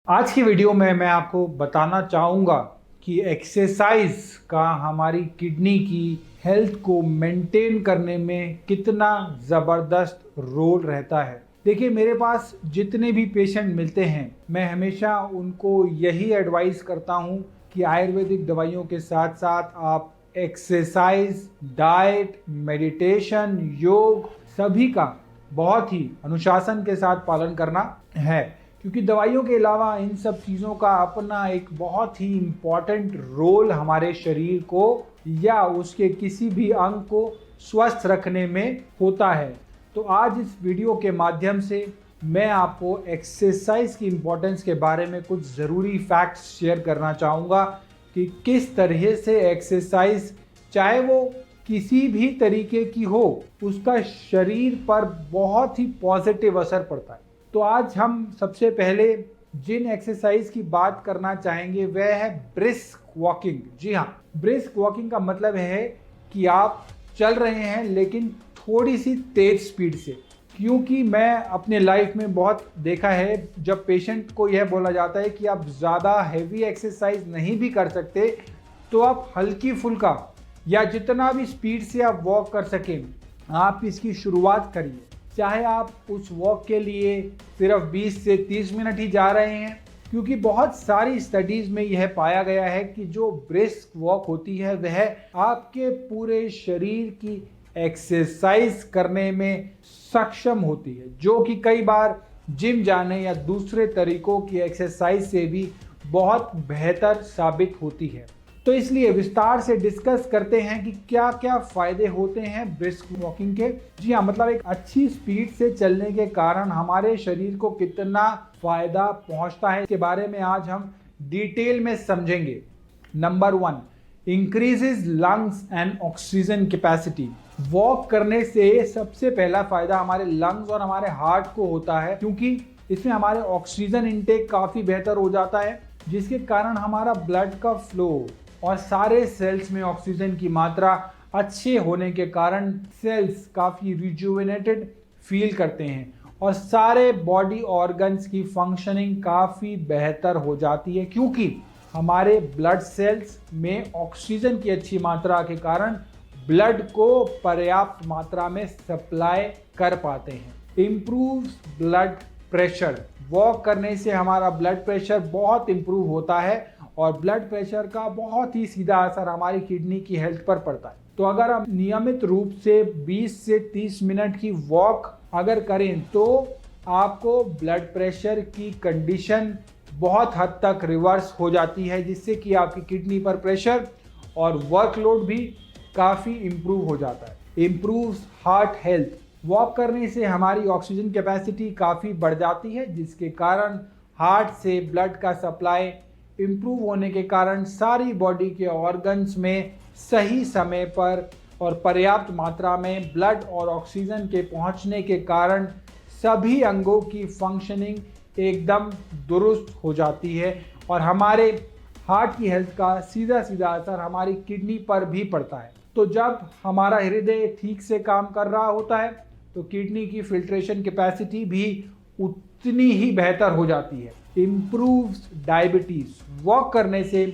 आज की वीडियो में मैं आपको बताना चाहूँगा कि एक्सरसाइज का हमारी किडनी की हेल्थ को मेंटेन करने में कितना ज़बरदस्त रोल रहता है। देखिए, मेरे पास जितने भी पेशेंट मिलते हैं मैं हमेशा उनको यही एडवाइस करता हूँ कि आयुर्वेदिक दवाइयों के साथ साथ आप एक्सरसाइज, डाइट, मेडिटेशन, योग सभी का बहुत ही अनुशासन के साथ पालन करना है, क्योंकि दवाइयों के अलावा इन सब चीज़ों का अपना एक बहुत ही इम्पॉर्टेंट रोल हमारे शरीर को या उसके किसी भी अंग को स्वस्थ रखने में होता है। तो आज इस वीडियो के माध्यम से मैं आपको एक्सरसाइज की इम्पोर्टेंस के बारे में कुछ ज़रूरी फैक्ट्स शेयर करना चाहूँगा कि किस तरह से एक्सरसाइज, चाहे वो किसी भी तरीके की हो, उसका शरीर पर बहुत ही पॉजिटिव असर पड़ता है। तो आज हम सबसे पहले जिन एक्सरसाइज की बात करना चाहेंगे वह है ब्रिस्क वॉकिंग। जी हाँ, ब्रिस्क वॉकिंग का मतलब है कि आप चल रहे हैं लेकिन थोड़ी सी तेज स्पीड से। क्योंकि मैं अपने लाइफ में बहुत देखा है, जब पेशेंट को यह बोला जाता है कि आप ज़्यादा हैवी एक्सरसाइज नहीं भी कर सकते तो आप हल्की फुल्का या जितना भी स्पीड से आप वॉक कर सकें आप इसकी शुरुआत करिए। चाहे आप उस वॉक के लिए सिर्फ 20 से 30 मिनट ही जा रहे हैं, क्योंकि बहुत सारी स्टडीज़ में यह पाया गया है कि जो ब्रिस्क वॉक होती है वह आपके पूरे शरीर की एक्सरसाइज करने में सक्षम होती है, जो कि कई बार जिम जाने या दूसरे तरीकों की एक्सरसाइज से भी बहुत बेहतर साबित होती है। तो इसलिए विस्तार से डिस्कस करते हैं कि क्या क्या फायदे होते हैं ब्रिस्क वॉकिंग के। जी हाँ, मतलब एक अच्छी स्पीड से चलने के कारण हमारे शरीर को कितना फायदा पहुंचता है, इसके बारे में आज हम डिटेल में समझेंगे। Number 1, increases lungs and oxygen capacity. Walk करने से सबसे पहला फायदा हमारे लंग्स और हमारे हार्ट को होता है, क्योंकि इसमें हमारे ऑक्सीजन इंटेक काफ़ी बेहतर हो जाता है, जिसके कारण हमारा ब्लड का फ्लो और सारे सेल्स में ऑक्सीजन की मात्रा अच्छे होने के कारण सेल्स काफ़ी रिजुवेनेटेड फील करते हैं और सारे बॉडी ऑर्गन्स की फंक्शनिंग काफ़ी बेहतर हो जाती है, क्योंकि हमारे ब्लड सेल्स में ऑक्सीजन की अच्छी मात्रा के कारण ब्लड को पर्याप्त मात्रा में सप्लाई कर पाते हैं। Improves blood pressure. वॉक करने से हमारा ब्लड प्रेशर बहुत इम्प्रूव होता है और ब्लड प्रेशर का बहुत ही सीधा असर हमारी किडनी की हेल्थ पर पड़ता है। तो अगर हम नियमित रूप से 20 से 30 मिनट की वॉक अगर करें तो आपको ब्लड प्रेशर की कंडीशन बहुत हद तक रिवर्स हो जाती है, जिससे कि आपकी किडनी पर प्रेशर और वर्कलोड भी काफ़ी इम्प्रूव हो जाता है। Improves heart health. वॉक करने से हमारी ऑक्सीजन कैपेसिटी काफ़ी बढ़ जाती है, जिसके कारण हार्ट से ब्लड का सप्लाई इम्प्रूव होने के कारण सारी बॉडी के ऑर्गन्स में सही समय पर और पर्याप्त मात्रा में ब्लड और ऑक्सीजन के पहुंचने के कारण सभी अंगों की फंक्शनिंग एकदम दुरुस्त हो जाती है और हमारे हार्ट की हेल्थ का सीधा सीधा असर हमारी किडनी पर भी पड़ता है। तो जब हमारा हृदय ठीक से काम कर रहा होता है तो किडनी की फिल्ट्रेशन कैपेसिटी भी उतनी ही बेहतर हो जाती है। Improves diabetes. वॉक करने से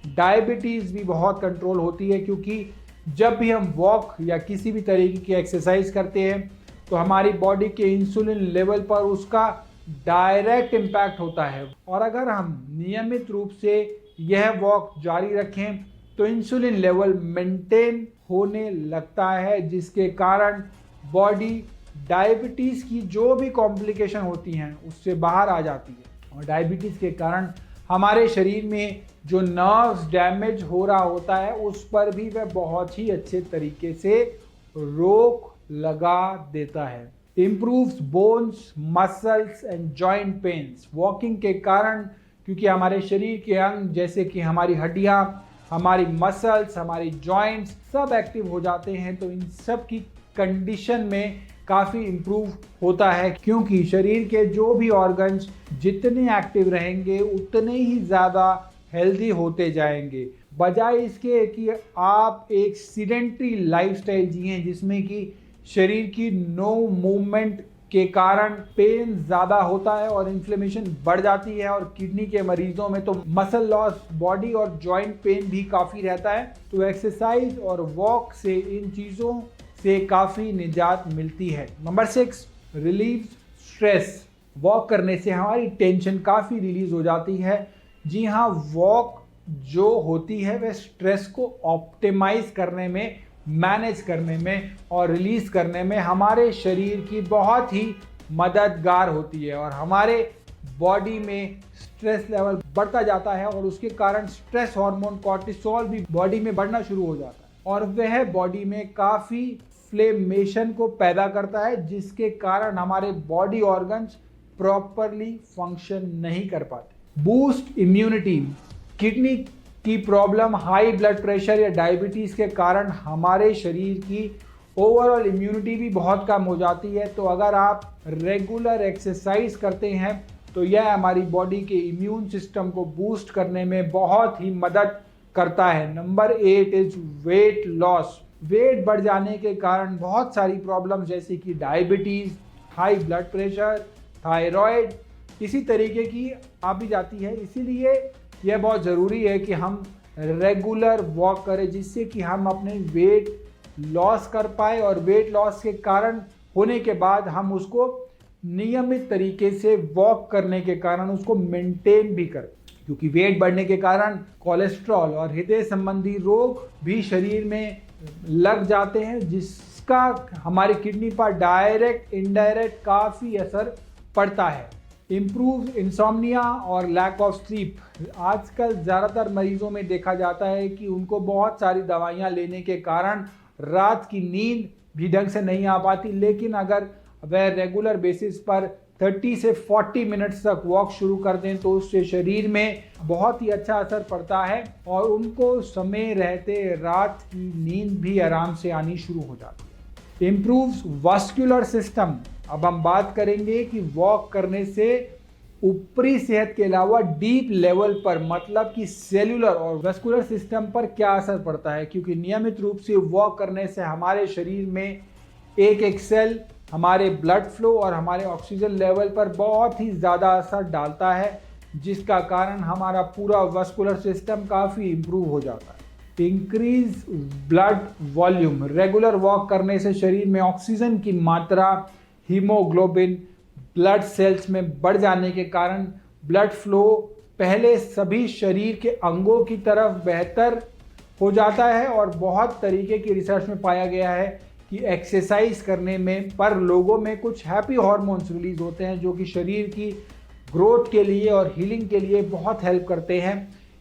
डायबिटीज़ भी बहुत कंट्रोल होती है, क्योंकि जब भी हम वॉक या किसी भी तरीके की एक्सरसाइज करते हैं तो हमारी बॉडी के इंसुलिन लेवल पर उसका डायरेक्ट इम्पैक्ट होता है और अगर हम नियमित रूप से यह वॉक जारी रखें तो इंसुलिन लेवल मेंटेन होने लगता है, जिसके कारण बॉडी डायबिटीज़ की जो भी कॉम्प्लिकेशन होती हैं उससे बाहर आ जाती है। और डायबिटीज़ के कारण हमारे शरीर में जो नर्व्स डैमेज हो रहा होता है उस पर भी वह बहुत ही अच्छे तरीके से रोक लगा देता है। Improves bones, muscles and joint pains. Walking के कारण, क्योंकि हमारे शरीर के अंग जैसे कि हमारी हड्डियाँ, हमारी मसल्स, हमारी जॉइंट्स सब एक्टिव हो जाते हैं, तो इन सब की कंडीशन में काफ़ी इम्प्रूव होता है, क्योंकि शरीर के जो भी ऑर्गन्स जितने एक्टिव रहेंगे उतने ही ज़्यादा हेल्दी होते जाएंगे, बजाय इसके कि आप एक सीडेंट्री लाइफस्टाइल जिएं जिसमें कि शरीर की नो मूवमेंट के कारण पेन ज़्यादा होता है और इन्फ्लेमेशन बढ़ जाती है, और किडनी के मरीजों में तो मसल लॉस, बॉडी और जॉइंट पेन भी काफ़ी रहता है। तो एक्सरसाइज और वॉक से इन चीज़ों से काफ़ी निजात मिलती है। Number 6, relieve stress. वॉक करने से हमारी टेंशन काफ़ी रिलीज हो जाती है। जी हाँ, वॉक जो होती है वह स्ट्रेस को ऑप्टिमाइज करने में, मैनेज करने में और रिलीज करने में हमारे शरीर की बहुत ही मददगार होती है, और हमारे बॉडी में स्ट्रेस लेवल बढ़ता जाता है और उसके कारण स्ट्रेस हार्मोन कॉर्टिसोल भी बॉडी में बढ़ना शुरू हो जाता है, और वह बॉडी में काफ़ी इन्फ्लेमेशन को पैदा करता है, जिसके कारण हमारे बॉडी ऑर्गन्स प्रॉपरली फंक्शन नहीं कर पाते। Boost immunity. किडनी की प्रॉब्लम, हाई ब्लड प्रेशर या डायबिटीज़ के कारण हमारे शरीर की ओवरऑल इम्यूनिटी भी बहुत कम हो जाती है। तो अगर आप रेगुलर एक्सरसाइज करते हैं तो यह हमारी बॉडी के इम्यून सिस्टम को बूस्ट करने में बहुत ही मदद करता है। Number 8 is weight loss. Weight बढ़ जाने के कारण बहुत सारी प्रॉब्लम्स जैसे कि diabetes, high blood pressure, thyroid इसी तरीके की आ भी जाती है। इसीलिए यह बहुत ज़रूरी है कि हम रेगुलर वॉक करें, जिससे कि हम अपने वेट लॉस कर पाए, और वेट लॉस के कारण होने के बाद हम उसको नियमित तरीके से वॉक करने के कारण उसको मेंटेन भी करें, क्योंकि वेट बढ़ने के कारण कोलेस्ट्रॉल और हृदय संबंधी रोग भी शरीर में लग जाते हैं, जिसका हमारी किडनी पर डायरेक्ट इनडायरेक्ट काफ़ी असर पड़ता है। इम्प्रूव इंसोम्निया और लैक ऑफ स्लीप। आजकल ज़्यादातर मरीजों में देखा जाता है कि उनको बहुत सारी दवाइयाँ लेने के कारण रात की नींद भी ढंग से नहीं आ पाती, लेकिन अगर वह रेगुलर बेसिस पर 30 से 40 मिनट्स तक वॉक शुरू कर दें तो उससे शरीर में बहुत ही अच्छा असर पड़ता है, और उनको समय रहते रात की नींद भी आराम से आनी शुरू हो जाती है। Improves vascular system. अब हम बात करेंगे कि वॉक करने से ऊपरी सेहत के अलावा डीप लेवल पर, मतलब कि सेल्यूलर और वास्कुलर सिस्टम पर क्या असर पड़ता है, क्योंकि नियमित रूप से वॉक करने से हमारे शरीर में एक एक सेल हमारे ब्लड फ्लो और हमारे ऑक्सीजन लेवल पर बहुत ही ज़्यादा असर डालता है, जिसका कारण हमारा पूरा वास्कुलर सिस्टम काफ़ी इम्प्रूव हो जाता है। Increase blood volume. Regular walk करने से शरीर में ऑक्सीजन की मात्रा, हीमोग्लोबिन ब्लड सेल्स में बढ़ जाने के कारण ब्लड फ्लो पहले सभी शरीर के अंगों की तरफ बेहतर हो जाता है, और बहुत तरीके की रिसर्च में पाया गया है कि एक्सरसाइज करने में पर लोगों में कुछ हैप्पी हार्मोन्स रिलीज होते हैं, जो कि शरीर की ग्रोथ के लिए और हीलिंग के लिए बहुत हेल्प करते हैं।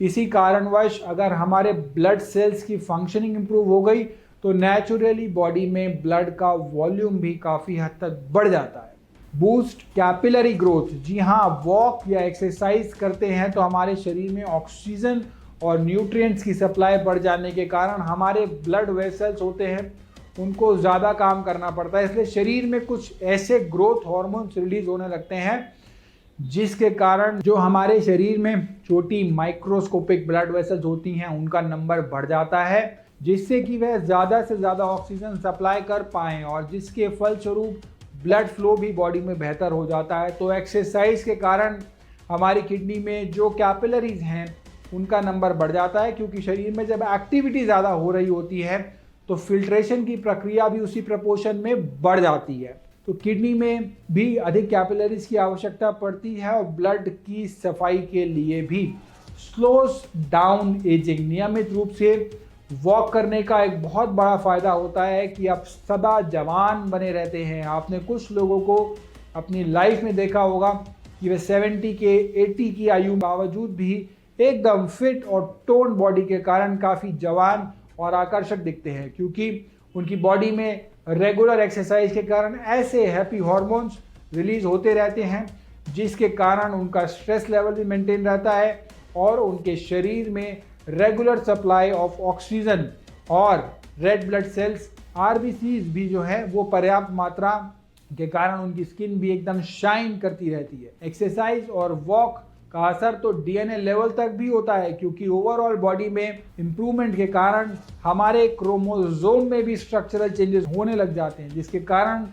इसी कारणवश अगर हमारे ब्लड सेल्स की फंक्शनिंग इंप्रूव हो गई तो नेचुरली बॉडी में ब्लड का वॉल्यूम भी काफ़ी हद तक बढ़ जाता है। Boost capillary growth. जी हाँ, वॉक या एक्सरसाइज करते हैं तो हमारे शरीर में ऑक्सीजन और न्यूट्रिएंट्स की सप्लाई बढ़ जाने के कारण हमारे ब्लड वेसल्स होते हैं, उनको ज़्यादा काम करना पड़ता है, इसलिए शरीर में कुछ ऐसे ग्रोथ हार्मोन्स रिलीज होने लगते हैं जिसके कारण जो हमारे शरीर में छोटी माइक्रोस्कोपिक ब्लड वेसल्स होती हैं उनका नंबर बढ़ जाता है, जिससे कि वह ज़्यादा से ज़्यादा ऑक्सीजन सप्लाई कर पाएँ, और जिसके फलस्वरूप ब्लड फ्लो भी बॉडी में बेहतर हो जाता है। तो एक्सरसाइज के कारण हमारी किडनी में जो कैपिलरीज हैं उनका नंबर बढ़ जाता है, क्योंकि शरीर में जब एक्टिविटी ज़्यादा हो रही होती है तो फिल्ट्रेशन की प्रक्रिया भी उसी प्रपोर्शन में बढ़ जाती है। तो किडनी में भी अधिक कैपिलरीज की आवश्यकता पड़ती है, और ब्लड की सफाई के लिए भी। स्लोस डाउन एजिंग। नियमित रूप से वॉक करने का एक बहुत बड़ा फ़ायदा होता है कि आप सदा जवान बने रहते हैं। आपने कुछ लोगों को अपनी लाइफ में देखा होगा कि वे 70 के 80 की आयु बावजूद भी एकदम फिट और टोन बॉडी के कारण काफ़ी जवान और आकर्षक दिखते हैं, क्योंकि उनकी बॉडी में रेगुलर एक्सरसाइज के कारण ऐसे हैप्पी हार्मोन्स रिलीज होते रहते हैं, जिसके कारण उनका स्ट्रेस लेवल भी मेंटेन रहता है, और उनके शरीर में रेगुलर सप्लाई ऑफ ऑक्सीजन और रेड ब्लड सेल्स आरबीसीज भी जो है वो पर्याप्त मात्रा के कारण उनकी स्किन भी एकदम शाइन करती रहती है। एक्सरसाइज और वॉक का असर तो डीएनए लेवल तक भी होता है, क्योंकि ओवरऑल बॉडी में इम्प्रूवमेंट के कारण हमारे क्रोमोसोम में भी स्ट्रक्चरल चेंजेस होने लग जाते हैं, जिसके कारण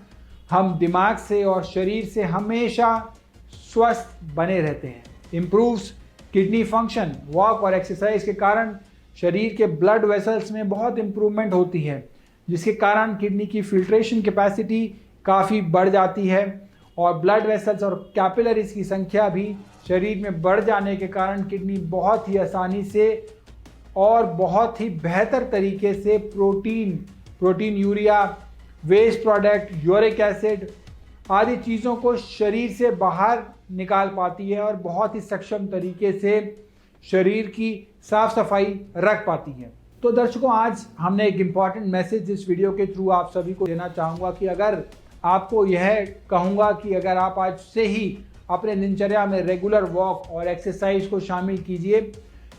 हम दिमाग से और शरीर से हमेशा स्वस्थ बने रहते हैं। Improves kidney function. वॉक और एक्सरसाइज के कारण शरीर के ब्लड वेसल्स में बहुत इम्प्रूवमेंट होती है, जिसके कारण किडनी की फिल्ट्रेशन कैपेसिटी काफ़ी बढ़ जाती है और ब्लड वेसल्स और कैपिलरीज की संख्या भी शरीर में बढ़ जाने के कारण किडनी बहुत ही आसानी से और बहुत ही बेहतर तरीके से protein, urea, waste product, uric acid आदि चीज़ों को शरीर से बाहर निकाल पाती है और बहुत ही सक्षम तरीके से शरीर की साफ सफाई रख पाती है। तो दर्शकों, आज हमने एक इम्पॉर्टेंट मैसेज इस वीडियो के थ्रू आप सभी को देना चाहूँगा कि अगर आपको यह कहूँगा कि अगर आप आज से ही अपने दिनचर्या में रेगुलर वॉक और एक्सरसाइज को शामिल कीजिए,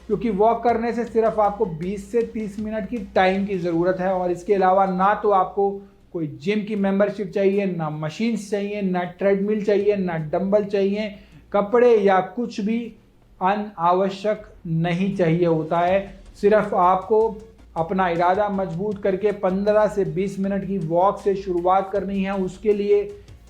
क्योंकि वॉक करने से सिर्फ आपको 20 से 30 मिनट की टाइम की ज़रूरत है और इसके अलावा ना तो आपको कोई जिम की मेंबरशिप चाहिए, ना मशीन्स चाहिए, ना ट्रेडमिल चाहिए, ना डंबल चाहिए, कपड़े या कुछ भी अनावश्यक नहीं चाहिए होता है। सिर्फ आपको अपना इरादा मजबूत करके 15 से 20 मिनट की वॉक से शुरुआत करनी है। उसके लिए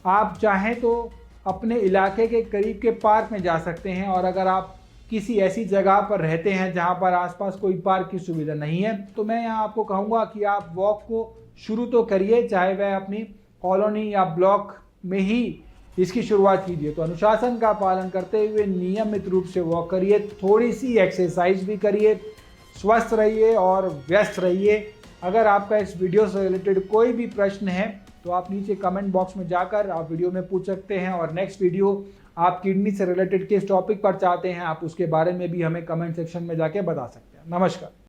आप चाहें तो अपने इलाके के करीब के पार्क में जा सकते हैं और अगर आप किसी ऐसी जगह पर रहते हैं जहां पर आसपास कोई पार्क की सुविधा नहीं है, तो मैं यहां आपको कहूंगा कि आप वॉक को शुरू तो करिए, चाहे वह अपनी कॉलोनी या ब्लॉक में ही इसकी शुरुआत कीजिए। तो अनुशासन का पालन करते हुए नियमित रूप से वॉक करिए, थोड़ी सी एक्सरसाइज भी करिए, स्वस्थ रहिए और व्यस्त रहिए। अगर आपका इस वीडियो से रिलेटेड कोई भी प्रश्न है तो आप नीचे कमेंट बॉक्स में जाकर आप वीडियो में पूछ सकते हैं और नेक्स्ट वीडियो आप किडनी से रिलेटेड किस टॉपिक पर चाहते हैं आप उसके बारे में भी हमें कमेंट सेक्शन में जाके बता सकते हैं। नमस्कार।